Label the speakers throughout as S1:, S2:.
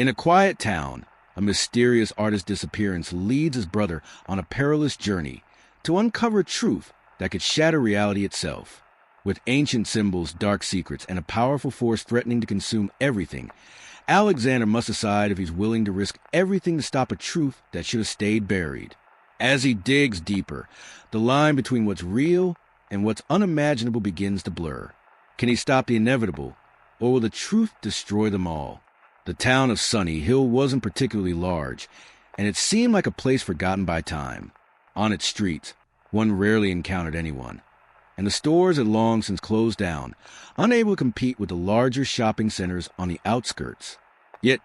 S1: In a quiet town, a mysterious artist's disappearance leads his brother on a perilous journey to uncover truth that could shatter reality itself. With ancient symbols, dark secrets, and a powerful force threatening to consume everything, Alexander must decide if he's willing to risk everything to stop a truth that should have stayed buried. As he digs deeper, the line between what's real and what's unimaginable begins to blur. Can he stop the inevitable, or will the truth destroy them all? The town of Sunny Hill wasn't particularly large, and it seemed like a place forgotten by time. On its streets, one rarely encountered anyone, and the stores had long since closed down, unable to compete with the larger shopping centers on the outskirts. Yet,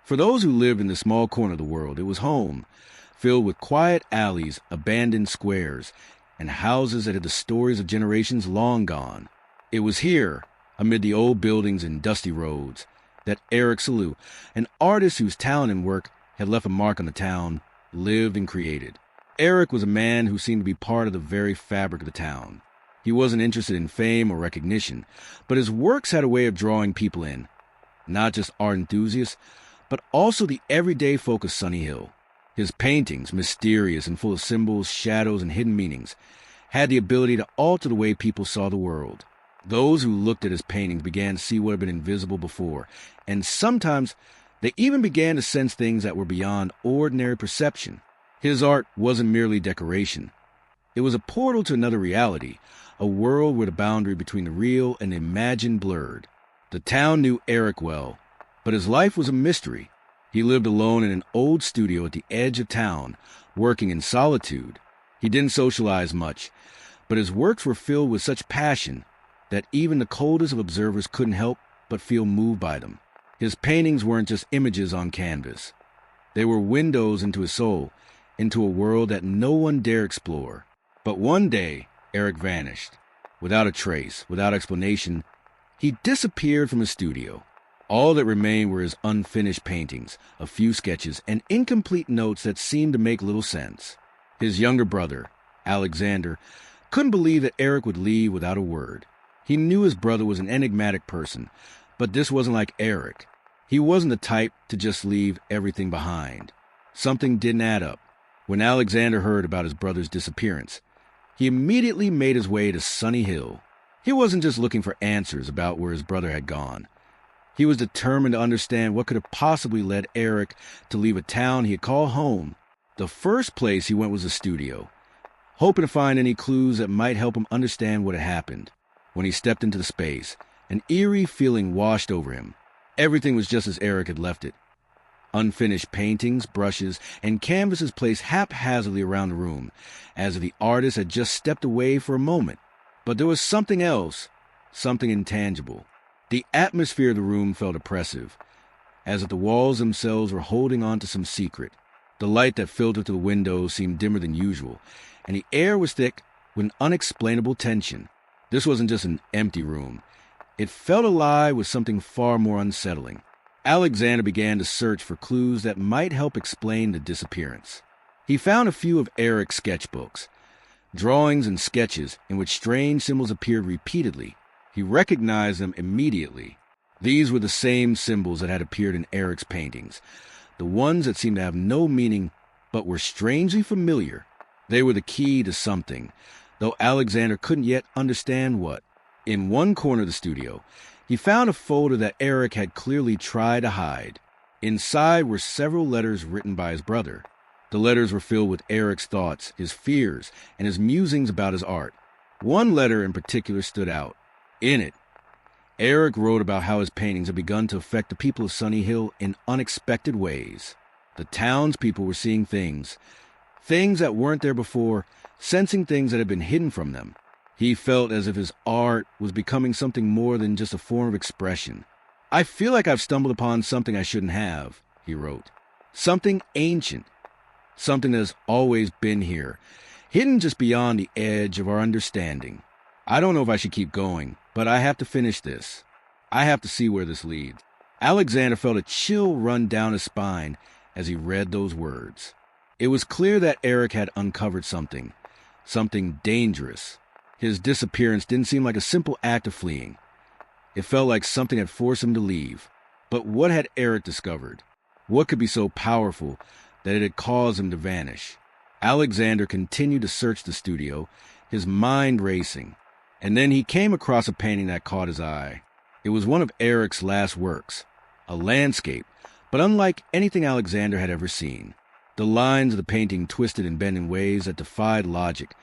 S1: for those who lived in the small corner of the world, it was home, filled with quiet alleys, abandoned squares, and houses that had the stories of generations long gone. It was here, amid the old buildings and dusty roads, that Eric Salou, an artist whose talent and work had left a mark on the town, lived and created. Eric was a man who seemed to be part of the very fabric of the town. He wasn't interested in fame or recognition, but his works had a way of drawing people in, not just art enthusiasts, but also the everyday folk of Sunny Hill. His paintings, mysterious and full of symbols, shadows, and hidden meanings, had the ability to alter the way people saw the world. Those who looked at his paintings began to see what had been invisible before, and sometimes they even began to sense things that were beyond ordinary perception. His art wasn't merely decoration. It was a portal to another reality, a world where the boundary between the real and the imagined blurred. The town knew Eric well, but his life was a mystery. He lived alone in an old studio at the edge of town, working in solitude. He didn't socialize much, but his works were filled with such passion that even the coldest of observers couldn't help but feel moved by them. His paintings weren't just images on canvas. They were windows into his soul, into a world that no one dare explore. But one day, Eric vanished. Without a trace, without explanation, he disappeared from his studio. All that remained were his unfinished paintings, a few sketches, and incomplete notes that seemed to make little sense. His younger brother, Alexander, couldn't believe that Eric would leave without a word. He knew his brother was an enigmatic person, but this wasn't like Eric. He wasn't the type to just leave everything behind. Something didn't add up. When Alexander heard about his brother's disappearance, he immediately made his way to Sunny Hill. He wasn't just looking for answers about where his brother had gone. He was determined to understand what could have possibly led Eric to leave a town he had called home. The first place he went was a studio, hoping to find any clues that might help him understand what had happened. When he stepped into the space, an eerie feeling washed over him. Everything was just as Eric had left it. Unfinished paintings, brushes, and canvases placed haphazardly around the room, as if the artist had just stepped away for a moment. But there was something else, something intangible. The atmosphere of the room felt oppressive, as if the walls themselves were holding on to some secret. The light that filtered through the windows seemed dimmer than usual, and the air was thick with an unexplainable tension. This wasn't just an empty room. It felt alive with something far more unsettling. Alexander began to search for clues that might help explain the disappearance. He found a few of Eric's sketchbooks, drawings and sketches in which strange symbols appeared repeatedly. He recognized them immediately. These were the same symbols that had appeared in Eric's paintings, the ones that seemed to have no meaning but were strangely familiar. They were the key to something, though Alexander couldn't yet understand what. In one corner of the studio, he found a folder that Eric had clearly tried to hide. Inside were several letters written by his brother. The letters were filled with Eric's thoughts, his fears, and his musings about his art. One letter in particular stood out. In it, Eric wrote about how his paintings had begun to affect the people of Sunny Hill in unexpected ways. The townspeople were seeing things that weren't there before, sensing things that had been hidden from them. He felt as if his art was becoming something more than just a form of expression. "I feel like I've stumbled upon something I shouldn't have," he wrote. "Something ancient, something that has always been here, hidden just beyond the edge of our understanding. I don't know if I should keep going, but I have to finish this. I have to see where this leads." Alexander felt a chill run down his spine as he read those words. It was clear that Eric had uncovered something dangerous. His disappearance didn't seem like a simple act of fleeing. It felt like something had forced him to leave. But what had Eric discovered? What could be so powerful that it had caused him to vanish? Alexander continued to search the studio, his mind racing. And then he came across a painting that caught his eye. It was one of Eric's last works, a landscape, but unlike anything Alexander had ever seen. The lines of the painting twisted and bent in ways that defied logic,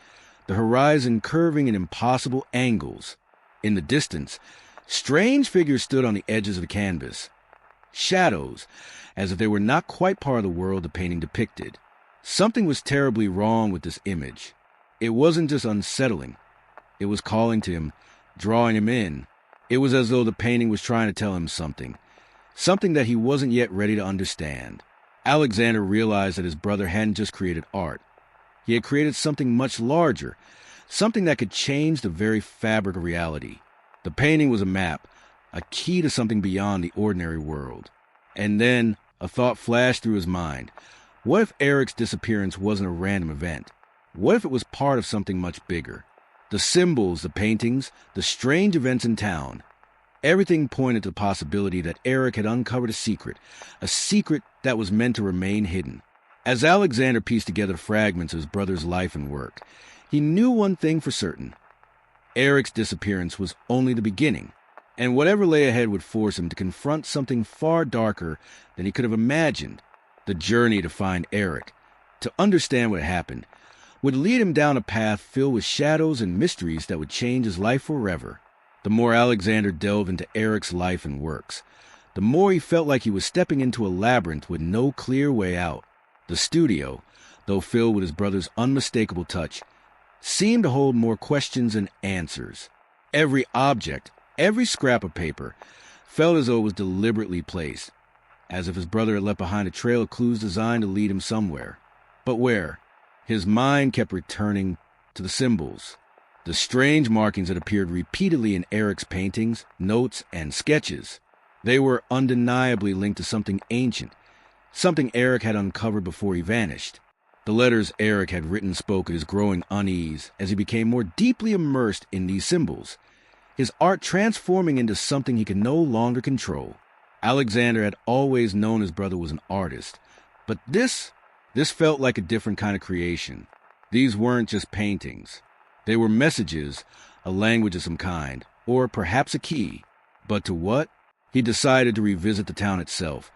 S1: the horizon curving in impossible angles. In the distance, strange figures stood on the edges of the canvas, shadows, as if they were not quite part of the world the painting depicted. Something was terribly wrong with this image. It wasn't just unsettling. It was calling to him, drawing him in. It was as though the painting was trying to tell him something that he wasn't yet ready to understand. Alexander realized that his brother hadn't just created art. He had created something much larger, something that could change the very fabric of reality. The painting was a map, a key to something beyond the ordinary world. And then a thought flashed through his mind. What if Eric's disappearance wasn't a random event? What if it was part of something much bigger? The symbols, the paintings, the strange events in town. Everything pointed to the possibility that Eric had uncovered a secret that was meant to remain hidden. As Alexander pieced together fragments of his brother's life and work, he knew one thing for certain. Eric's disappearance was only the beginning, and whatever lay ahead would force him to confront something far darker than he could have imagined. The journey to find Eric, to understand what happened, would lead him down a path filled with shadows and mysteries that would change his life forever. The more Alexander delved into Eric's life and works, the more he felt like he was stepping into a labyrinth with no clear way out. The studio, though filled with his brother's unmistakable touch, seemed to hold more questions than answers. Every object, every scrap of paper, felt as though it was deliberately placed, as if his brother had left behind a trail of clues designed to lead him somewhere. But where? His mind kept returning to the symbols, the strange markings that appeared repeatedly in Eric's paintings, notes, and sketches. They were undeniably linked to something ancient, something Eric had uncovered before he vanished. The letters Eric had written spoke of his growing unease as he became more deeply immersed in these symbols, his art transforming into something he could no longer control. Alexander had always known his brother was an artist, but this felt like a different kind of creation. These weren't just paintings. They were messages, a language of some kind, or perhaps a key. But to what? He decided to revisit the town itself,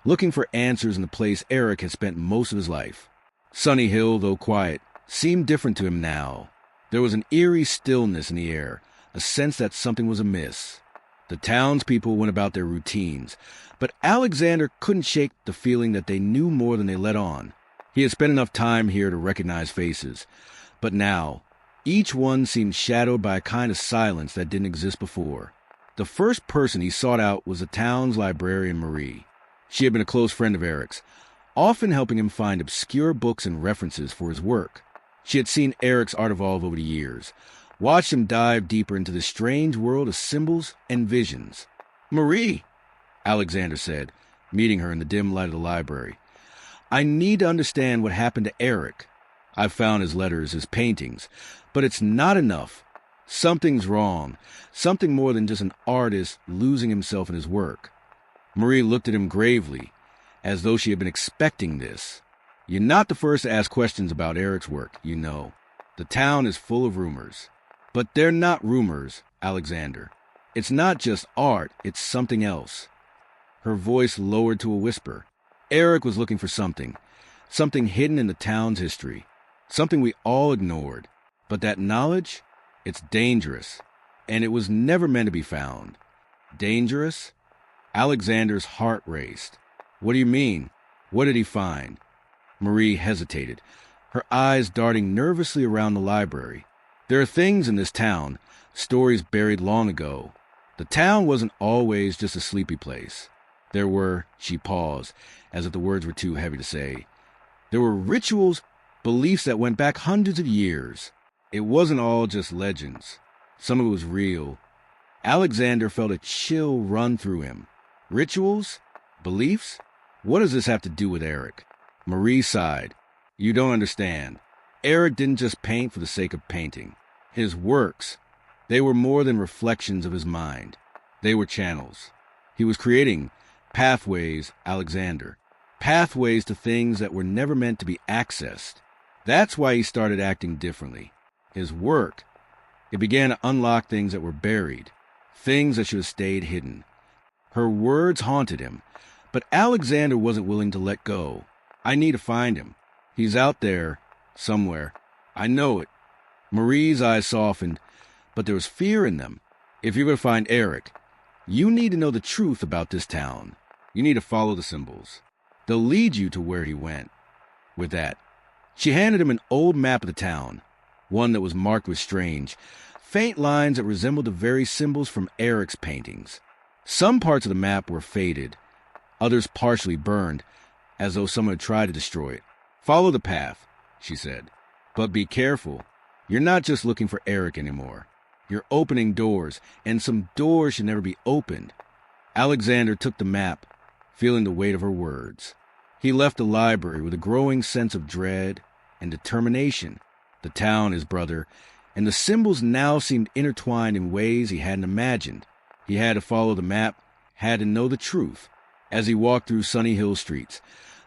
S1: looking for answers in the place Eric had spent most of his life. Sunny Hill, though quiet, seemed different to him now. There was an eerie stillness in the air, a sense that something was amiss. The townspeople went about their routines, but Alexander couldn't shake the feeling that they knew more than they let on. He had spent enough time here to recognize faces, but now, each one seemed shadowed by a kind of silence that didn't exist before. The first person he sought out was the town's librarian, Marie. She had been a close friend of Eric's, often helping him find obscure books and references for his work. She had seen Eric's art evolve over the years, watched him dive deeper into the strange world of symbols and visions. "Marie," Alexander said, meeting her in the dim light of the library, "I need to understand what happened to Eric. I've found his letters, his paintings, but it's not enough. Something's wrong, something more than just an artist losing himself in his work." Marie looked at him gravely, as though she had been expecting this. "You're not the first to ask questions about Eric's work, you know. The town is full of rumors. But they're not rumors, Alexander. It's not just art, it's something else." Her voice lowered to a whisper. Eric was looking for something hidden in the town's history, something we all ignored. But that knowledge, it's dangerous, and it was never meant to be found. Dangerous? Alexander's heart raced. "What do you mean? What did he find?" Marie hesitated, her eyes darting nervously around the library. "There are things in this town, stories buried long ago. The town wasn't always just a sleepy place. There were," she paused, as if the words were too heavy to say, "there were rituals, beliefs that went back hundreds of years. It wasn't all just legends. Some of it was real." Alexander felt a chill run through him. Rituals? Beliefs? What does this have to do with Eric? Marie sighed. "You don't understand. Eric didn't just paint for the sake of painting. His works, they were more than reflections of his mind. They were channels. He was creating pathways, Alexander. pathways to things that were never meant to be accessed. That's why he started acting differently. His work, it began to unlock things that were buried, things that should have stayed hidden. Her words haunted him, but Alexander wasn't willing to let go. I need to find him. He's out there, somewhere. I know it. Marie's eyes softened, but there was fear in them. If you're going to find Eric, you need to know the truth about this town. You need to follow the symbols. They'll lead you to where he went. With that, she handed him an old map of the town, one that was marked with strange, faint lines that resembled the very symbols from Eric's paintings. Some parts of the map were faded, others partially burned, as though someone had tried to destroy it. Follow the path, she said. But be careful. You're not just looking for Eric anymore. You're opening doors, and some doors should never be opened. Alexander took the map, feeling the weight of her words. He left the library with a growing sense of dread and determination. The town, his brother, and the symbols now seemed intertwined in ways he hadn't imagined. He had to follow the map, had to know the truth. As he walked through Sunny Hill streets,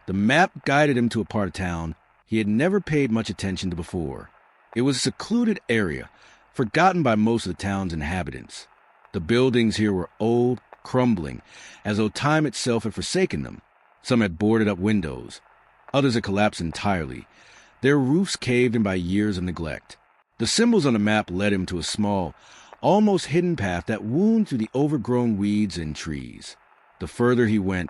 S1: the map guided him to a part of town he had never paid much attention to before. It was a secluded area, forgotten by most of the town's inhabitants. The buildings here were old, crumbling, as though time itself had forsaken them. Some had boarded up windows. Others had collapsed entirely, their roofs caved in by years of neglect. The symbols on the map led him to a small, almost hidden path that wound through the overgrown weeds and trees. The further he went,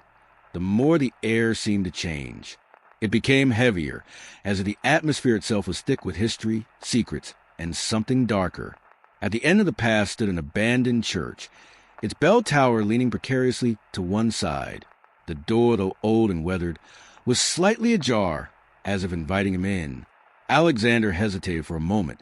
S1: the more the air seemed to change. It became heavier, as if the atmosphere itself was thick with history, secrets, and something darker. At the end of the path stood an abandoned church, its bell tower leaning precariously to one side. The door, though old and weathered, was slightly ajar, as if inviting him in. Alexander hesitated for a moment,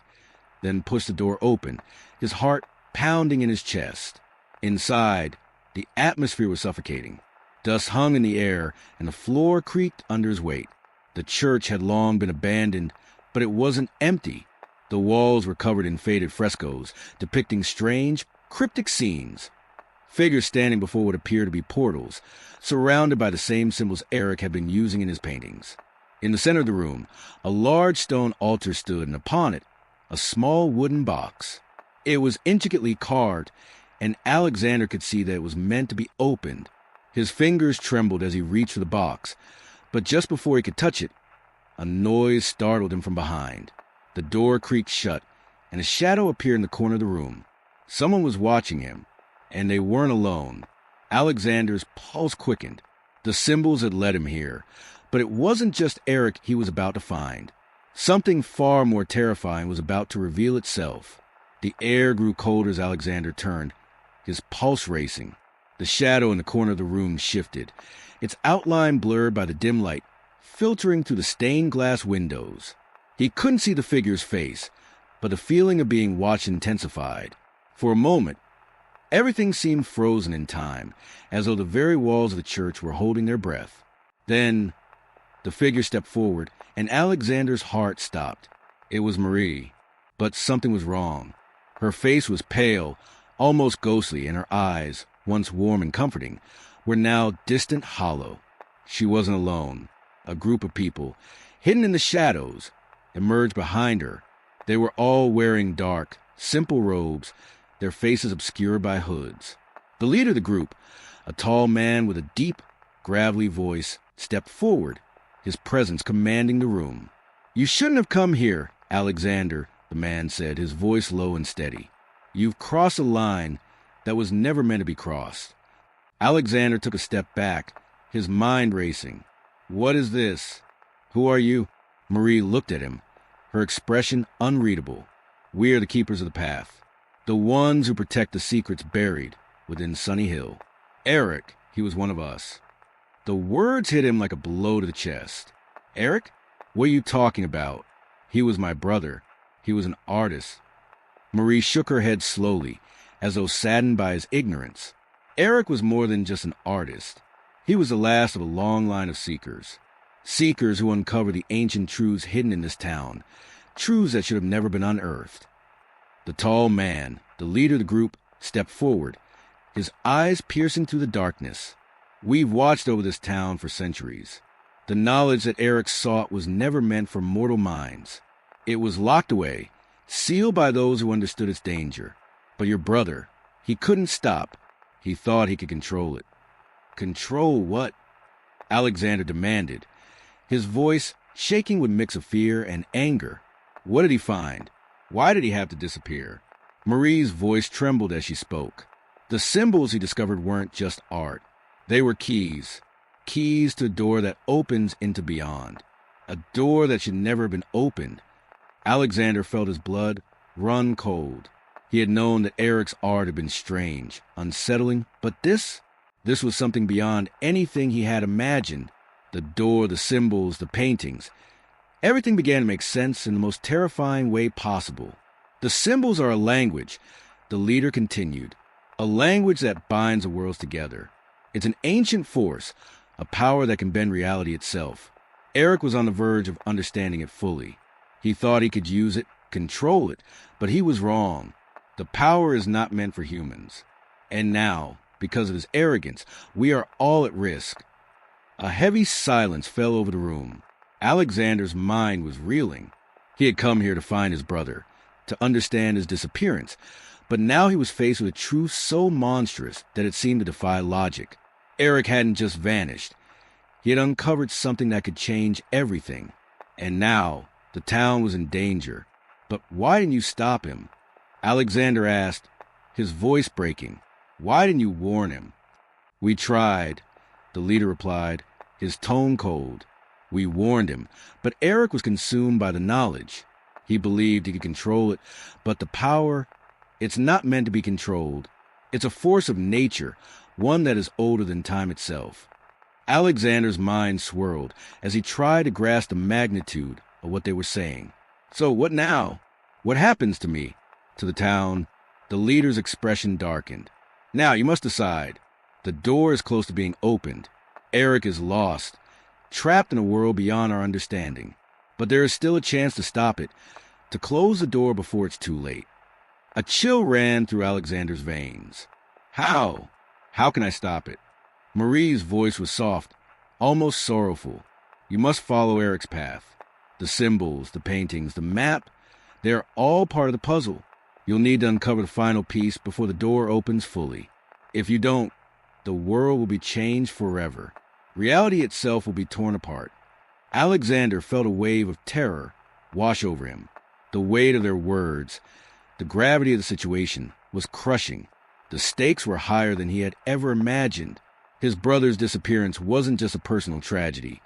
S1: then pushed the door open, his heart pounding in his chest. Inside, the atmosphere was suffocating. Dust hung in the air, and the floor creaked under his weight. The church had long been abandoned, but it wasn't empty. The walls were covered in faded frescoes, depicting strange, cryptic scenes. Figures standing before what appeared to be portals, surrounded by the same symbols Eric had been using in his paintings. In the center of the room, a large stone altar stood, and upon it, a small wooden box. It was intricately carved, and Alexander could see that it was meant to be opened. His fingers trembled as he reached for the box, but just before he could touch it, a noise startled him from behind. The door creaked shut, and a shadow appeared in the corner of the room. Someone was watching him, and they weren't alone. Alexander's pulse quickened. The symbols had led him here, but it wasn't just Eric he was about to find. Something far more terrifying was about to reveal itself. The air grew colder as Alexander turned, his pulse racing. The shadow in the corner of the room shifted, its outline blurred by the dim light filtering through the stained glass windows. He couldn't see the figure's face, but the feeling of being watched intensified. For a moment, everything seemed frozen in time, as though the very walls of the church were holding their breath. Then, the figure stepped forward, and Alexander's heart stopped. It was Marie, but something was wrong. Her face was pale, almost ghostly, and her eyes, once warm and comforting, were now distant, hollow. She wasn't alone. A group of people, hidden in the shadows, emerged behind her. They were all wearing dark, simple robes, their faces obscured by hoods. The leader of the group, a tall man with a deep, gravelly voice, stepped forward, his presence commanding the room. "You shouldn't have come here, Alexander," the man said, his voice low and steady. "You've crossed a line that was never meant to be crossed." Alexander took a step back, his mind racing. "What is this? Who are you?" Marie looked at him, her expression unreadable. "We are the keepers of the path, the ones who protect the secrets buried within Sunny Hill. Eric, he was one of us." The words hit him like a blow to the chest. "Eric? What are you talking about? He was my brother. He was an artist." Marie shook her head slowly, as though saddened by his ignorance. Eric was more than just an artist. He was the last of a long line of seekers. Seekers who uncovered the ancient truths hidden in this town, truths that should have never been unearthed. The tall man, the leader of the group, stepped forward, his eyes piercing through the darkness. "We've watched over this town for centuries. The knowledge that Eric sought was never meant for mortal minds. It was locked away, sealed by those who understood its danger. But your brother, he couldn't stop. He thought he could control it. Control what? Alexander demanded, his voice shaking with a mix of fear and anger. What did he find? Why did he have to disappear? Marie's voice trembled as she spoke. The symbols he discovered weren't just art. They were keys. Keys to a door that opens into beyond. A door that should never have been opened. Alexander felt his blood run cold. He had known that Eric's art had been strange, unsettling, but this was something beyond anything he had imagined. The door, the symbols, the paintings. Everything began to make sense in the most terrifying way possible. The symbols are a language, the leader continued. A language that binds the worlds together. It's an ancient force, a power that can bend reality itself. Eric was on the verge of understanding it fully. He thought he could use it, control it, but he was wrong. The power is not meant for humans. And now, because of his arrogance, we are all at risk. A heavy silence fell over the room. Alexander's mind was reeling. He had come here to find his brother, to understand his disappearance, but now he was faced with a truth so monstrous that it seemed to defy logic. Eric hadn't just vanished. He had uncovered something that could change everything. And now, the town was in danger. But why didn't you stop him? Alexander asked, his voice breaking. Why didn't you warn him? We tried, the leader replied, his tone cold. We warned him, but Eric was consumed by the knowledge. He believed he could control it, but the power, it's not meant to be controlled. It's a force of nature, one that is older than time itself. Alexander's mind swirled as he tried to grasp the magnitude of what they were saying. So what now? What happens to me? To the town? The leader's expression darkened. Now you must decide. The door is close to being opened. Eric is lost, trapped in a world beyond our understanding. But there is still a chance to stop it, to close the door before it's too late. A chill ran through Alexander's veins. How? How can I stop it? Marie's voice was soft, almost sorrowful. You must follow Eric's path. The symbols, the paintings, the map, they're all part of the puzzle. You'll need to uncover the final piece before the door opens fully. If you don't, the world will be changed forever. Reality itself will be torn apart. Alexander felt a wave of terror wash over him. The weight of their words, the gravity of the situation was crushing. The stakes were higher than he had ever imagined. His brother's disappearance wasn't just a personal tragedy.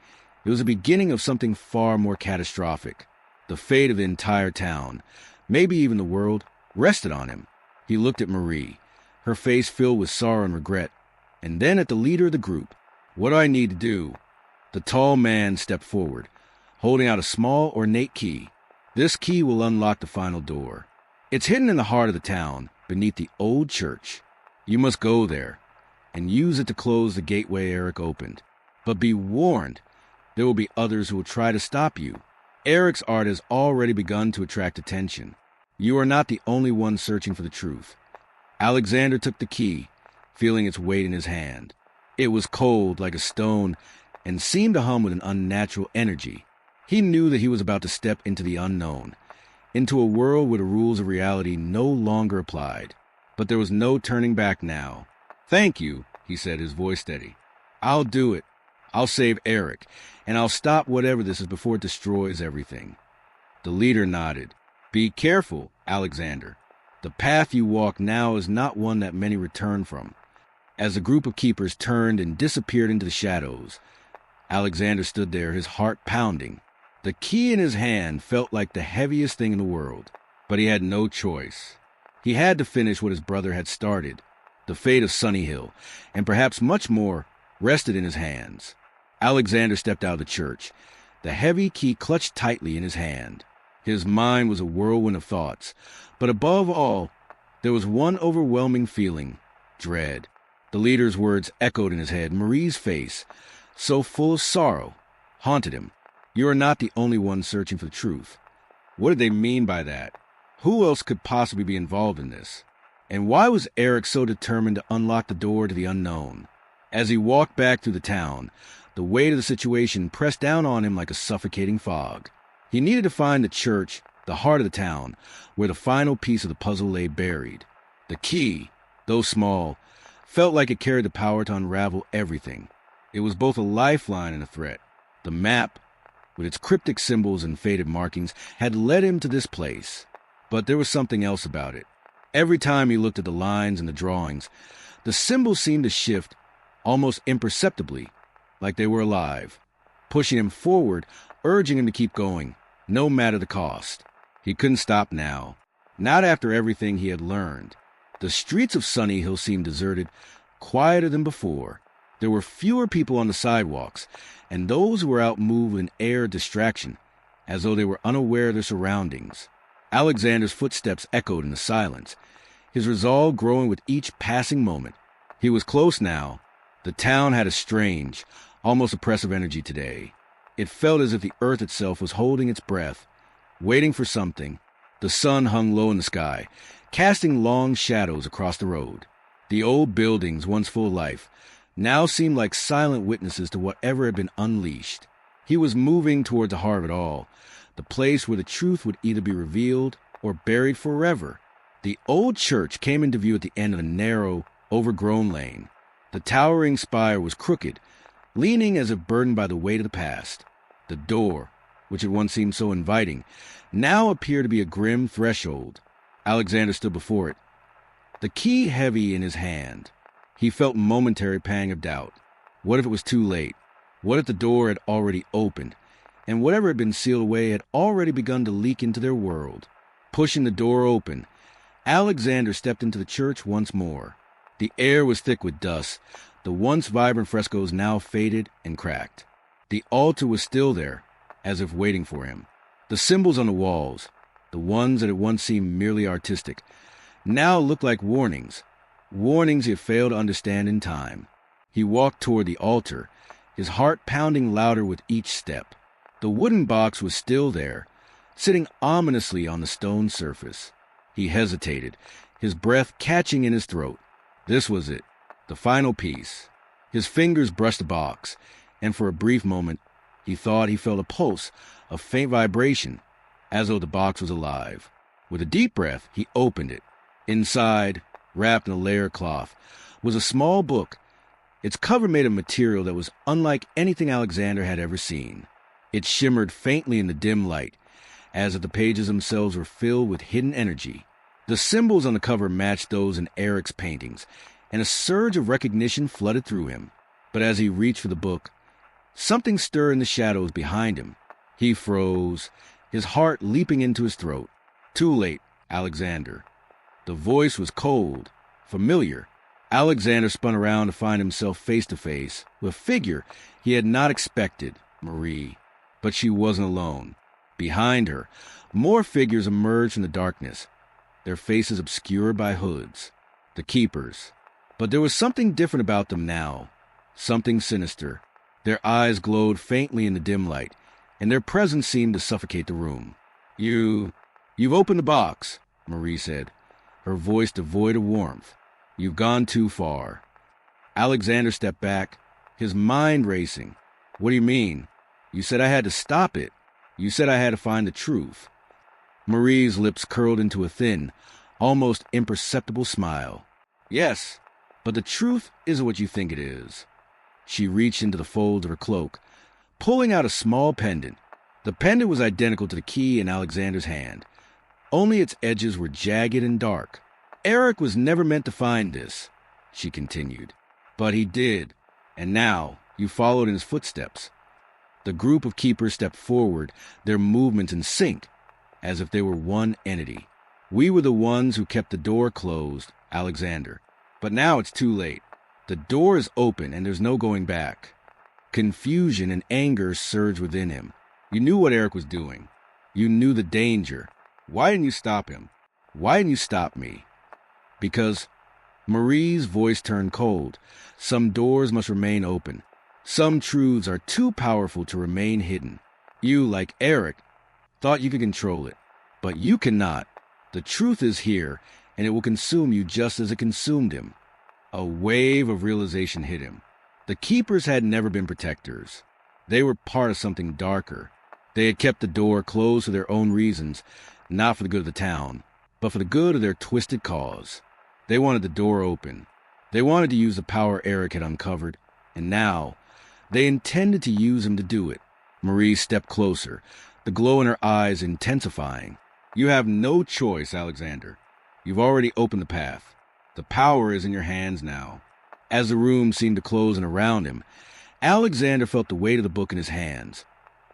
S1: It was the beginning of something far more catastrophic. The fate of the entire town, maybe even the world, rested on him. He looked at Marie, her face filled with sorrow and regret, and then at the leader of the group. What do I need to do? The tall man stepped forward, holding out a small, ornate key. This key will unlock the final door. It's hidden in the heart of the town, beneath the old church. You must go there and use it to close the gateway Eric opened. But be warned, there will be others who will try to stop you. Eric's art has already begun to attract attention. You are not the only one searching for the truth. Alexander took the key, feeling its weight in his hand. It was cold like a stone and seemed to hum with an unnatural energy. He knew that he was about to step into the unknown, into a world where the rules of reality no longer applied. But there was no turning back now. Thank you, he said, his voice steady. I'll do it. I'll save Eric, and I'll stop whatever this is before it destroys everything. The leader nodded. Be careful, Alexander. The path you walk now is not one that many return from. As the group of keepers turned and disappeared into the shadows, Alexander stood there, his heart pounding. The key in his hand felt like the heaviest thing in the world, but he had no choice. He had to finish what his brother had started. The fate of Sunny Hill, and perhaps much more, rested in his hands. Alexander stepped out of the church, the heavy key clutched tightly in his hand. His mind was a whirlwind of thoughts, but above all, there was one overwhelming feeling, dread. The leader's words echoed in his head. Marie's face, so full of sorrow, haunted him. You are not the only one searching for the truth. What did they mean by that? Who else could possibly be involved in this? And why was Eric so determined to unlock the door to the unknown? As he walked back through the town, The weight of the situation pressed down on him like a suffocating fog. He needed to find the church, the heart of the town, where the final piece of the puzzle lay buried. The key, though small, felt like it carried the power to unravel everything. It was both a lifeline and a threat. The map, with its cryptic symbols and faded markings, had led him to this place. But there was something else about it. Every time he looked at the lines and the drawings, the symbols seemed to shift, almost imperceptibly, like they were alive, pushing him forward, urging him to keep going, no matter the cost. He couldn't stop now, not after everything he had learned. The streets of Sunny Hill seemed deserted, quieter than before. There were fewer people on the sidewalks, and those who were out moved in air of distraction, as though they were unaware of their surroundings. Alexander's footsteps echoed in the silence, his resolve growing with each passing moment. He was close now. The town had a strange, almost oppressive energy today. It felt as if the earth itself was holding its breath, waiting for something. The sun hung low in the sky, casting long shadows across the road. The old buildings, once full of life, now seemed like silent witnesses to whatever had been unleashed. He was moving toward the heart of it all, the place where the truth would either be revealed or buried forever. The old church came into view at the end of a narrow, overgrown lane. The towering spire was crooked, leaning as if burdened by the weight of the past. The door, which had once seemed so inviting, now appeared to be a grim threshold. Alexander stood before it, the key heavy in his hand. He felt a momentary pang of doubt. What if it was too late? What if the door had already opened, and whatever had been sealed away had already begun to leak into their world? Pushing the door open, Alexander stepped into the church once more. The air was thick with dust, the once vibrant frescoes now faded and cracked. The altar was still there, as if waiting for him. The symbols on the walls, the ones that had once seemed merely artistic, now looked like warnings he had failed to understand in time. He walked toward the altar, his heart pounding louder with each step. The wooden box was still there, sitting ominously on the stone surface. He hesitated, his breath catching in his throat. This was it, the final piece. His fingers brushed the box, and for a brief moment, he thought he felt a pulse, a faint vibration, as though the box was alive. With a deep breath, he opened it. Inside, wrapped in a layer of cloth, was a small book, its cover made of material that was unlike anything Alexander had ever seen. It shimmered faintly in the dim light, as if the pages themselves were filled with hidden energy. The symbols on the cover matched those in Eric's paintings, and a surge of recognition flooded through him. But as he reached for the book, something stirred in the shadows behind him. He froze, his heart leaping into his throat. Too late, Alexander. The voice was cold, familiar. Alexander spun around to find himself face to face with a figure he had not expected, Marie. But she wasn't alone. Behind her, more figures emerged from the darkness, their faces obscured by hoods. The keepers. But there was something different about them now, something sinister. Their eyes glowed faintly in the dim light, and their presence seemed to suffocate the room. You've opened the box, Marie said, her voice devoid of warmth. You've gone too far. Alexander stepped back, his mind racing. What do you mean? You said I had to stop it. You said I had to find the truth. Marie's lips curled into a thin, almost imperceptible smile. Yes, but the truth isn't what you think it is. She reached into the folds of her cloak, pulling out a small pendant. The pendant was identical to the key in Alexander's hand. Only its edges were jagged and dark. Eric was never meant to find this, she continued. But he did, and now you followed in his footsteps. The group of keepers stepped forward, their movements in sync, as if they were one entity. We were the ones who kept the door closed, Alexander. But now it's too late. The door is open, and there's no going back. Confusion and anger surged within him. You knew what Eric was doing. You knew the danger. Why didn't you stop him? Why didn't you stop me? Because Marie's voice turned cold. Some doors must remain open. Some truths are too powerful to remain hidden. You, like Eric, thought you could control it. But you cannot. The truth is here, and it will consume you just as it consumed him. A wave of realization hit him. The keepers had never been protectors. They were part of something darker. They had kept the door closed for their own reasons, not for the good of the town, but for the good of their twisted cause. They wanted the door open. They wanted to use the power Eric had uncovered, and now they intended to use him to do it. Marie stepped closer, the glow in her eyes intensifying. "You have no choice, Alexander. You've already opened the path. The power is in your hands now." As the room seemed to close in around him, Alexander felt the weight of the book in his hands,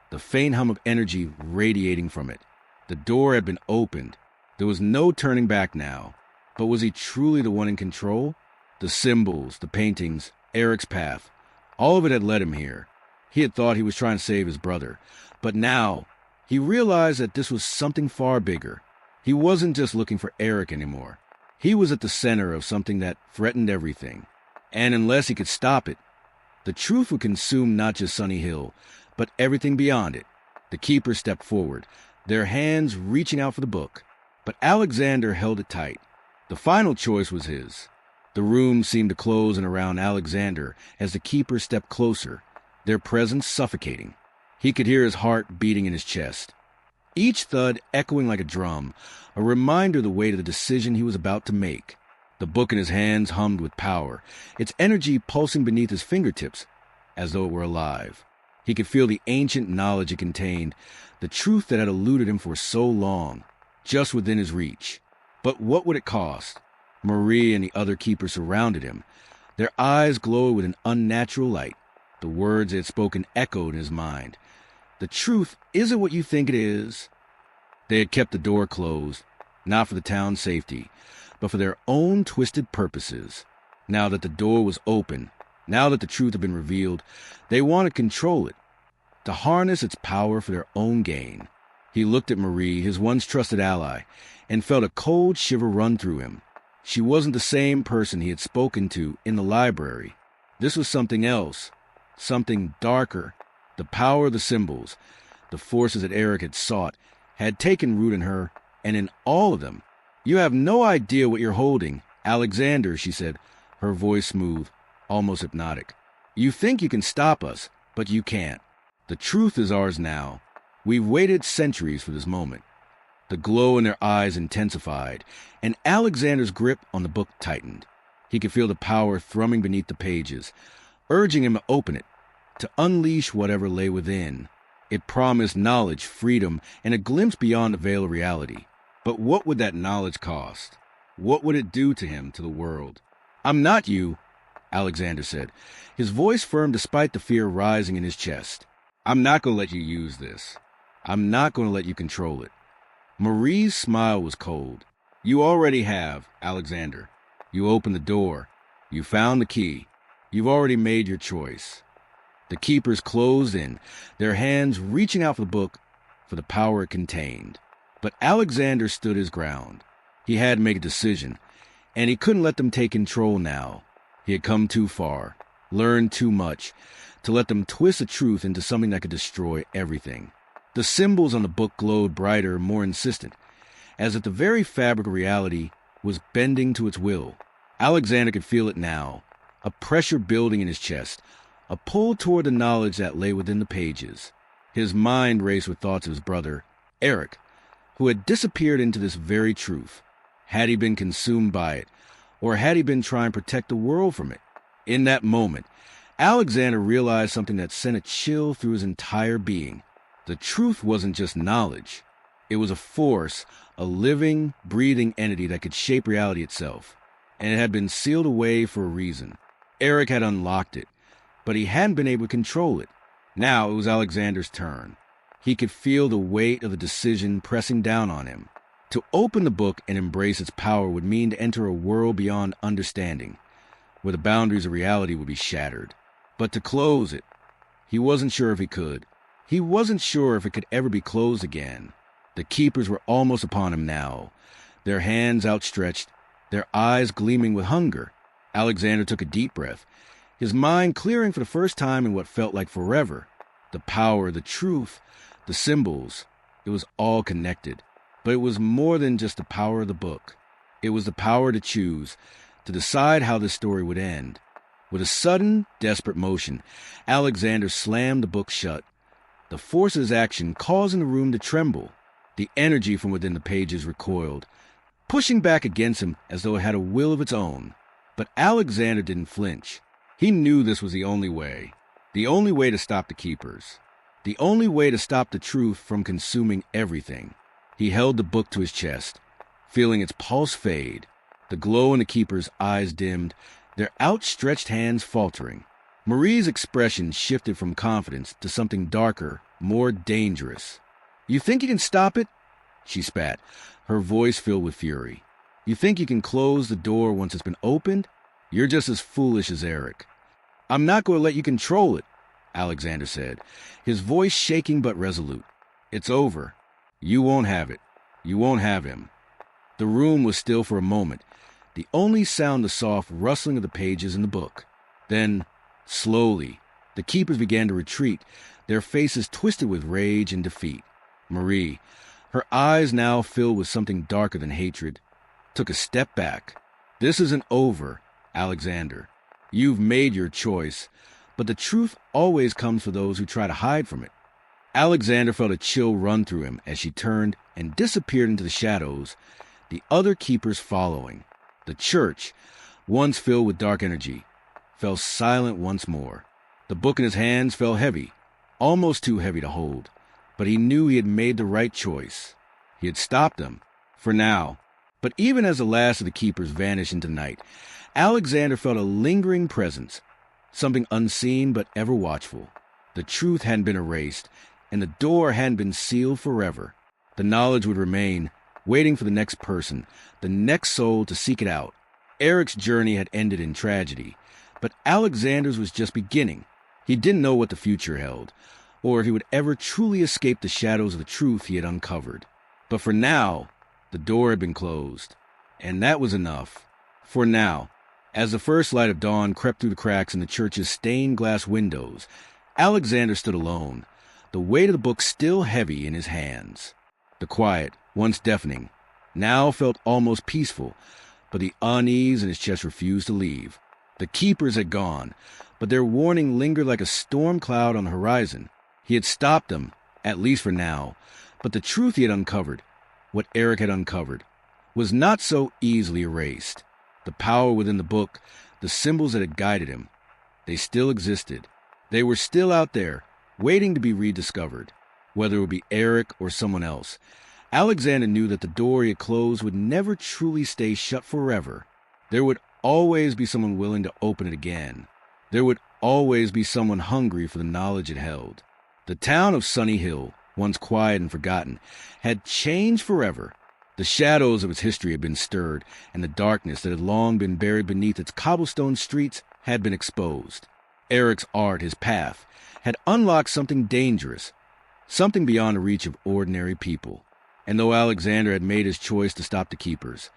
S1: the faint hum of energy radiating from it. The door had been opened. There was no turning back now. But was he truly the one in control? The symbols, the paintings, Eric's path, all of it had led him here. He had thought he was trying to save his brother, but now he realized that this was something far bigger. He wasn't just looking for Eric anymore. He was at the center of something that threatened everything. And unless he could stop it, the truth would consume not just Sunny Hill, but everything beyond it. The keepers stepped forward, their hands reaching out for the book. But Alexander held it tight. The final choice was his. The room seemed to close in around Alexander as the keepers stepped closer, their presence suffocating. He could hear his heart beating in his chest, each thud echoing like a drum, a reminder of the weight of the decision he was about to make. The book in his hands hummed with power, its energy pulsing beneath his fingertips as though it were alive. He could feel the ancient knowledge it contained, the truth that had eluded him for so long, just within his reach. But what would it cost? Marie and the other keepers surrounded him. Their eyes glowed with an unnatural light. The words they had spoken echoed in his mind. "The truth isn't what you think it is." They had kept the door closed, not for the town's safety, but for their own twisted purposes. Now that the door was open, now that the truth had been revealed, they wanted to control it, to harness its power for their own gain. He looked at Marie, his once trusted ally, and felt a cold shiver run through him. She wasn't the same person he had spoken to in the library. This was something else, something darker. The power of the symbols, the forces that Eric had sought, had taken root in her and in all of them. "You have no idea what you're holding, Alexander," she said, her voice smooth, almost hypnotic. "You think you can stop us, but you can't. The truth is ours now. We've waited centuries for this moment." The glow in their eyes intensified, and Alexander's grip on the book tightened. He could feel the power thrumming beneath the pages, urging him to open it, to unleash whatever lay within. It promised knowledge, freedom, and a glimpse beyond the veil of reality. But what would that knowledge cost? What would it do to him, to the world? "I'm not you," Alexander said, his voice firm despite the fear rising in his chest. "I'm not going to let you use this. I'm not going to let you control it." Marie's smile was cold. "You already have, Alexander. You opened the door. You found the key. You've already made your choice." The keepers closed in, their hands reaching out for the book, for the power it contained. But Alexander stood his ground. He had to make a decision, and he couldn't let them take control now. He had come too far, learned too much, to let them twist the truth into something that could destroy everything. The symbols on the book glowed brighter, more insistent, as if the very fabric of reality was bending to its will. Alexander could feel it now, a pressure building in his chest, a pull toward the knowledge that lay within the pages. His mind raced with thoughts of his brother, Eric, who had disappeared into this very truth. Had he been consumed by it, or had he been trying to protect the world from it? In that moment, Alexander realized something that sent a chill through his entire being. The truth wasn't just knowledge. It was a force, a living, breathing entity that could shape reality itself. And it had been sealed away for a reason. Eric had unlocked it, but he hadn't been able to control it. Now it was Alexander's turn. He could feel the weight of the decision pressing down on him. To open the book and embrace its power would mean to enter a world beyond understanding, where the boundaries of reality would be shattered. But to close it, he wasn't sure if he could. He wasn't sure if it could ever be closed again. The keepers were almost upon him now, their hands outstretched, their eyes gleaming with hunger. Alexander took a deep breath, his mind clearing for the first time in what felt like forever. The power, the truth, the symbols, it was all connected. But it was more than just the power of the book. It was the power to choose, to decide how this story would end. With a sudden, desperate motion, Alexander slammed the book shut, the force of his action causing the room to tremble. The energy from within the pages recoiled, pushing back against him as though it had a will of its own. But Alexander didn't flinch. He knew this was the only way to stop the keepers, the only way to stop the truth from consuming everything. He held the book to his chest, feeling its pulse fade, the glow in the keeper's eyes dimmed, their outstretched hands faltering. Marie's expression shifted from confidence to something darker, more dangerous. "You think you can stop it?" she spat, her voice filled with fury. "You think you can close the door once it's been opened? You're just as foolish as Eric." "I'm not going to let you control it," Alexander said, his voice shaking but resolute. "It's over. You won't have it. You won't have him." The room was still for a moment, the only sound the soft rustling of the pages in the book. Then, slowly, the keepers began to retreat, their faces twisted with rage and defeat. Marie, her eyes now filled with something darker than hatred, took a step back. "This isn't over, Alexander. You've made your choice, but the truth always comes for those who try to hide from it." Alexander felt a chill run through him as she turned and disappeared into the shadows, the other keepers following. The church, once filled with dark energy, fell silent once more. The book in his hands fell heavy, almost too heavy to hold, but he knew he had made the right choice. He had stopped them, for now. But even as the last of the keepers vanished into the night, Alexander felt a lingering presence, something unseen but ever watchful. The truth hadn't been erased, and the door hadn't been sealed forever. The knowledge would remain, waiting for the next person, the next soul to seek it out. Eric's journey had ended in tragedy, but Alexander's was just beginning. He didn't know what the future held, or if he would ever truly escape the shadows of the truth he had uncovered. But for now, the door had been closed, and that was enough. For now, as the first light of dawn crept through the cracks in the church's stained glass windows, Alexander stood alone, the weight of the book still heavy in his hands. The quiet, once deafening, now felt almost peaceful, but the unease in his chest refused to leave. The keepers had gone, but their warning lingered like a storm cloud on the horizon. He had stopped them, at least for now, but the truth he had uncovered, what Eric had uncovered, was not so easily erased. The power within the book, the symbols that had guided him, they still existed. They were still out there, waiting to be rediscovered. Whether it would be Eric or someone else, Alexander knew that the door he had closed would never truly stay shut forever. There would always be someone willing to open it again. There would always be someone hungry for the knowledge it held. The town of Sunny Hill, once quiet and forgotten, had changed forever. The shadows of its history had been stirred, and the darkness that had long been buried beneath its cobblestone streets had been exposed. Eric's art, his path, had unlocked something dangerous, something beyond the reach of ordinary people. And though Alexander had made his choice to stop the keepers,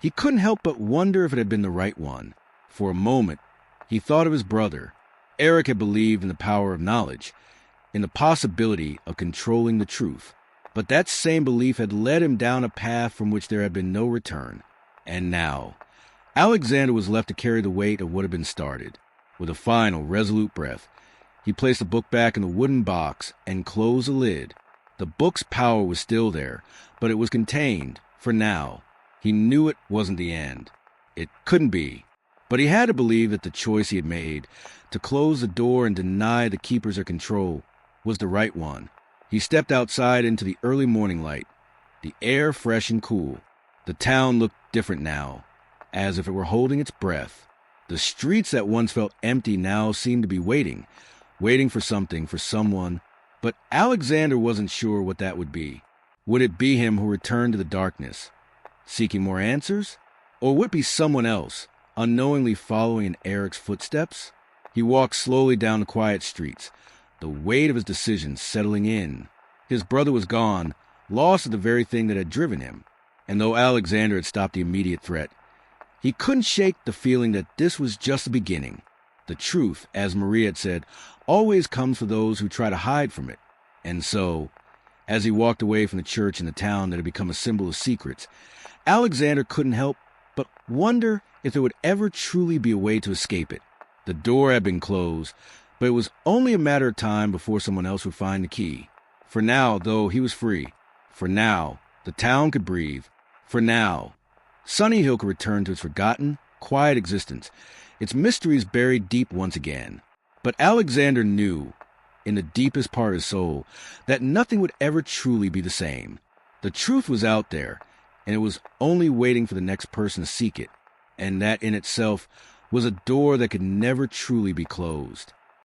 S1: he couldn't help but wonder if it had been the right one. For a moment, he thought of his brother. Eric had believed in the power of knowledge, in the possibility of controlling the truth. But that same belief had led him down a path from which there had been no return. And now, Alexander was left to carry the weight of what had been started. With a final, resolute breath, he placed the book back in the wooden box and closed the lid. The book's power was still there, but it was contained, for now. He knew it wasn't the end. It couldn't be. But he had to believe that the choice he had made, to close the door and deny the keepers their control, was the right one. He stepped outside into the early morning light, the air fresh and cool. The town looked different now, as if it were holding its breath. The streets that once felt empty now seemed to be waiting for something, for someone. But Alexander wasn't sure what that would be. Would it be him who returned to the darkness, seeking more answers? Or would it be someone else, unknowingly following in Eric's footsteps? He walked slowly down the quiet streets, the weight of his decision settling in. His brother was gone, lost of the very thing that had driven him. And though Alexander had stopped the immediate threat, he couldn't shake the feeling that this was just the beginning. The truth, as Maria had said, always comes for those who try to hide from it. And so, as he walked away from the church in the town that had become a symbol of secrets, Alexander couldn't help but wonder if there would ever truly be a way to escape it. The door had been closed, but it was only a matter of time before someone else would find the key. For now, though, he was free. For now, the town could breathe. For now, Sunny Hill could return to its forgotten, quiet existence, its mysteries buried deep once again. But Alexander knew, in the deepest part of his soul, that nothing would ever truly be the same. The truth was out there, and it was only waiting for the next person to seek it, and that in itself was a door that could never truly be closed.